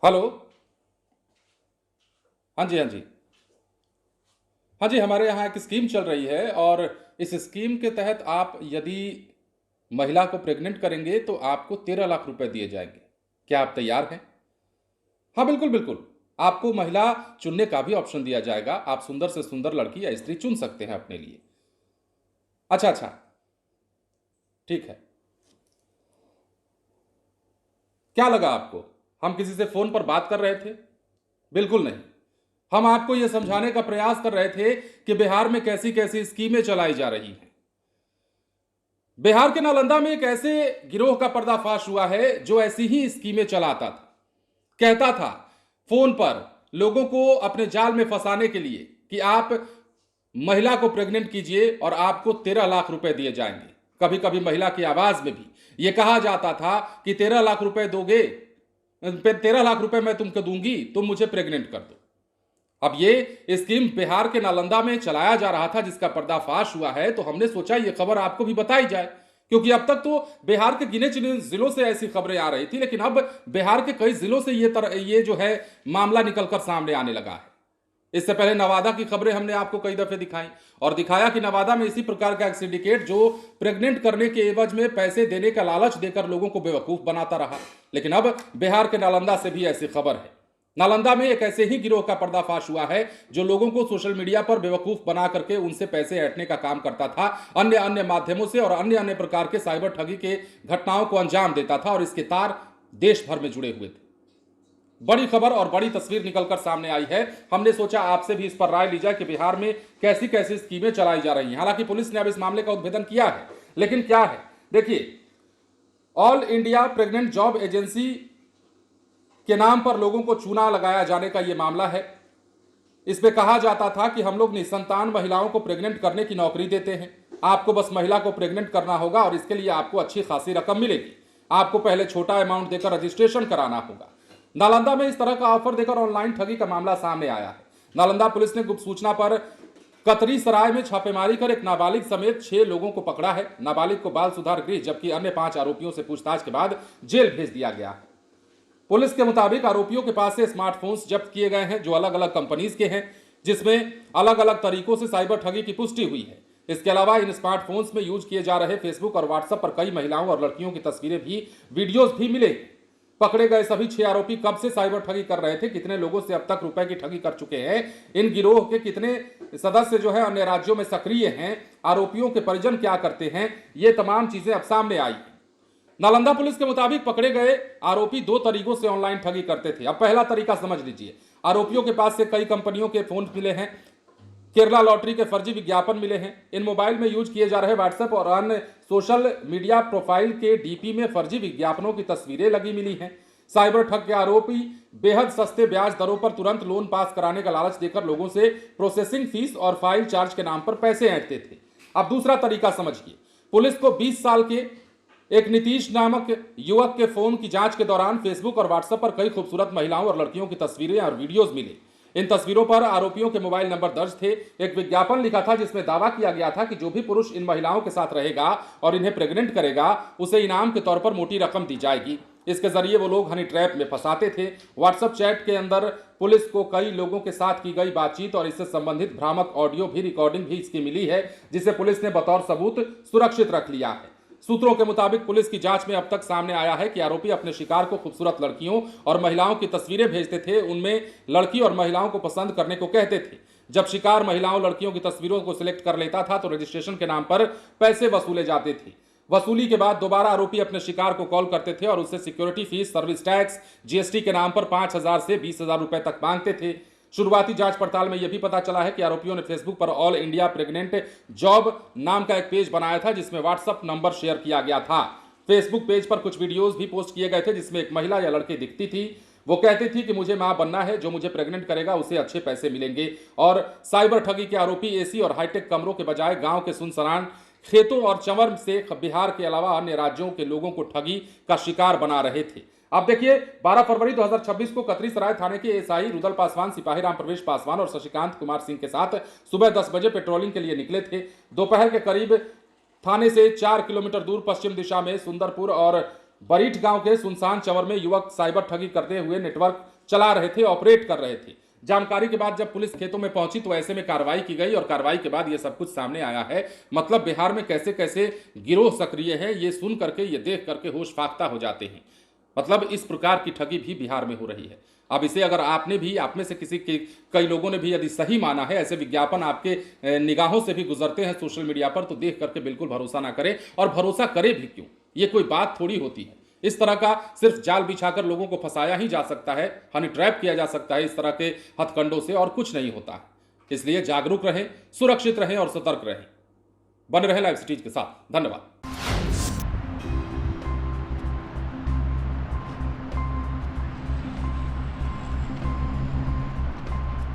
Hello. हाँ जी, हाँ जी। हाँ जी, हमारे यहाँ एक स्कीम चल रही है और इस स्कीम के तहत आप यदि महिला को प्रेग्नेंट करेंगे तो आपको 13 लाख रुपए दिए जाएंगे। क्या आप तैयार हैं? हाँ, बिल्कुल बिल्कुल। आपको महिला चुनने का भी ऑप्शन दिया जाएगा। आप सुंदर से सुंदर लड़की या स्त्री चुन सकते हैं अपने लिए। अच्छा अच्छा। ठीक है। क्या लगा आपको? हम किसी से फोन पर बात कर रहे थे? बिल्कुल नहीं। हम आपको यह समझाने का प्रयास कर रहे थे कि बिहार में कैसी कैसी स्कीमें चलाई जा रही हैं। बिहार के नालंदा में एक ऐसे गिरोह का पर्दाफाश हुआ है जो ऐसी ही स्कीमें चलाता था। कहता था फोन पर लोगों को अपने जाल में फंसाने के लिए कि आप महिला को प्रेग्नेंट कीजिए और आपको 13 लाख रुपए दिए जाएंगे। कभी कभी महिला की आवाज में भी यह कहा जाता था कि 13 लाख रुपए दोगे, 13 लाख रुपए मैं तुमको दूंगी, तुम मुझे प्रेग्नेंट कर दो। अब ये स्कीम बिहार के नालंदा में चलाया जा रहा था जिसका पर्दाफाश हुआ है, तो हमने सोचा ये खबर आपको भी बताई जाए, क्योंकि अब तक तो बिहार के गिने चुने जिलों से ऐसी खबरें आ रही थी, लेकिन अब बिहार के कई जिलों से ये जो है मामला निकलकर सामने आने लगा है। इससे पहले नवादा की खबरें हमने आपको कई दफे दिखाई और दिखाया कि नवादा में इसी प्रकार का एक सिंडिकेट जो प्रेग्नेंट करने के एवज में पैसे देने का लालच देकर लोगों को बेवकूफ बनाता रहा। लेकिन अब बिहार के नालंदा से भी ऐसी खबर है। नालंदा में एक ऐसे ही गिरोह का पर्दाफाश हुआ है जो लोगों को सोशल मीडिया पर बेवकूफ बना करके उनसे पैसे ऐंठने का काम करता था, अन्य अन्य माध्यमों से और अन्य अन्य प्रकार के साइबर ठगी के घटनाओं को अंजाम देता था और इसके तार देश भर में जुड़े हुए थे। बड़ी खबर और बड़ी तस्वीर निकलकर सामने आई है। हमने सोचा आपसे भी इस पर राय ली जाए कि बिहार में कैसी कैसी स्कीमें चलाई जा रही हैं। हालांकि पुलिस ने अब इस मामले का उद्भेदन किया है, लेकिन क्या है देखिए, all India pregnant job agency के नाम पर लोगों को चूना लगाया जाने का यह मामला है। इसमें कहा जाता था कि हम लोग निसंतान महिलाओं को प्रेग्नेंट करने की नौकरी देते हैं, आपको बस महिला को प्रेग्नेंट करना होगा और इसके लिए आपको अच्छी खासी रकम मिलेगी, आपको पहले छोटा अमाउंट देकर रजिस्ट्रेशन कराना होगा। नालंदा में इस तरह का ऑफर देकर ऑनलाइन ठगी का मामला सामने आया है। नालंदा पुलिस ने गुप्त सूचना पर कतरी सराय में छापेमारी कर एक नाबालिग समेत 6 लोगों को पकड़ा है। नाबालिग को बाल सुधार गृह जबकि अन्य 5 आरोपियों से पूछताछ के बाद जेल भेज दिया गया है। पुलिस के मुताबिक आरोपियों के पास से स्मार्टफोन्स जब्त किए गए हैं जो अलग अलग कंपनीज के हैं, जिसमें अलग अलग तरीकों से साइबर ठगी की पुष्टि हुई है। इसके अलावा इन स्मार्टफोन्स में यूज किए जा रहे फेसबुक और व्हाट्सएप पर कई महिलाओं और लड़कियों की तस्वीरें भी, वीडियोज भी मिले। पकड़े गए सभी 6 आरोपी कब से साइबर ठगी कर रहे थे, कितने लोगों से अब तक रुपए की ठगी कर चुके हैं, इन गिरोह के कितने सदस्य जो है अन्य राज्यों में सक्रिय हैं, आरोपियों के परिजन क्या करते हैं, ये तमाम चीजें अब सामने आई। नालंदा पुलिस के मुताबिक पकड़े गए आरोपी 2 तरीकों से ऑनलाइन ठगी करते थे। अब पहला तरीका समझ लीजिए। आरोपियों के पास से कई कंपनियों के फोन मिले हैं, केरला लॉटरी के फर्जी विज्ञापन मिले हैं। इन मोबाइल में यूज किए जा रहे व्हाट्सएप और अन्य सोशल मीडिया प्रोफाइल के डीपी में फर्जी विज्ञापनों की तस्वीरें लगी मिली हैं। साइबर ठग के आरोपी बेहद सस्ते ब्याज दरों पर तुरंत लोन पास कराने का लालच देकर लोगों से प्रोसेसिंग फीस और फाइल चार्ज के नाम पर पैसे ऐंठते थे। अब दूसरा तरीका समझिए। पुलिस को 20 साल के एक नीतीश नामक युवक के फोन की जांच के दौरान फेसबुक और व्हाट्सएप पर कई खूबसूरत महिलाओं और लड़कियों की तस्वीरें और वीडियोज मिले। इन तस्वीरों पर आरोपियों के मोबाइल नंबर दर्ज थे। एक विज्ञापन लिखा था जिसमें दावा किया गया था कि जो भी पुरुष इन महिलाओं के साथ रहेगा और इन्हें प्रेग्नेंट करेगा उसे इनाम के तौर पर मोटी रकम दी जाएगी। इसके जरिए वो लोग हनी ट्रैप में फंसाते थे। व्हाट्सएप चैट के अंदर पुलिस को कई लोगों के साथ की गई बातचीत और इससे संबंधित भ्रामक ऑडियो भी, रिकॉर्डिंग भी इसकी मिली है, जिसे पुलिस ने बतौर सबूत सुरक्षित रख लिया है। सूत्रों के मुताबिक पुलिस की जांच में अब तक सामने आया है कि आरोपी अपने शिकार को खूबसूरत लड़कियों और महिलाओं की तस्वीरें भेजते थे, उनमें लड़की और महिलाओं को पसंद करने को कहते थे। जब शिकार महिलाओं लड़कियों की तस्वीरों को सिलेक्ट कर लेता था तो रजिस्ट्रेशन के नाम पर पैसे वसूले जाते थे। वसूली के बाद दोबारा आरोपी अपने शिकार को कॉल करते थे और उससे security fees, service tax, GST के नाम पर 5,000 से 20,000 रुपए तक मांगते थे। शुरुआती जांच पड़ताल में यह भी पता चला है कि आरोपियों ने फेसबुक पर ऑल इंडिया प्रेग्नेंट जॉब नाम का एक पेज बनाया था जिसमें व्हाट्सएप नंबर शेयर किया गया था। फेसबुक पेज पर कुछ वीडियोस भी पोस्ट किए गए थे जिसमें एक महिला या लड़की दिखती थी। वो कहती थी कि मुझे मां बनना है, जो मुझे प्रेग्नेंट करेगा उसे अच्छे पैसे मिलेंगे। और साइबर ठगी के आरोपी एसी और हाईटेक कमरों के बजाय गांव के सुनसरान खेतों और चंवर से बिहार के अलावा अन्य राज्यों के लोगों को ठगी का शिकार बना रहे थे। अब देखिए, 12 फरवरी 2026 को कतरी सराय थाने के एसआई रुदल पासवान सिपाही राम प्रवेश पासवान और शशिकांत कुमार सिंह के साथ सुबह 10 बजे पेट्रोलिंग के लिए निकले थे। दोपहर के करीब थाने से 4 किलोमीटर दूर पश्चिम दिशा में सुंदरपुर और बरीठ गांव के सुनसान चंवर में युवक साइबर ठगी करते हुए नेटवर्क चला रहे थे, ऑपरेट कर रहे थे। जानकारी के बाद जब पुलिस खेतों में पहुंची तो ऐसे में कार्रवाई की गई और कार्रवाई के बाद यह सब कुछ सामने आया है। मतलब बिहार में कैसे कैसे गिरोह सक्रिय है, ये सुन करके, ये देख करके होश फाख्ता हो जाते हैं। मतलब इस प्रकार की ठगी भी बिहार में हो रही है। अब इसे अगर आपने भी, आप में से किसी के कई लोगों ने भी यदि सही माना है, ऐसे विज्ञापन आपके निगाहों से भी गुजरते हैं सोशल मीडिया पर, तो देख करके बिल्कुल भरोसा ना करें। और भरोसा करे भी क्यों, ये कोई बात थोड़ी होती है। इस तरह का सिर्फ जाल बिछाकर लोगों को फंसाया ही जा सकता है, हनी ट्रैप किया जा सकता है इस तरह के हथकंडों से, और कुछ नहीं होता है। इसलिए जागरूक रहें, सुरक्षित रहें और सतर्क रहें। बने रहें लाइव सिटीज के साथ। धन्यवाद।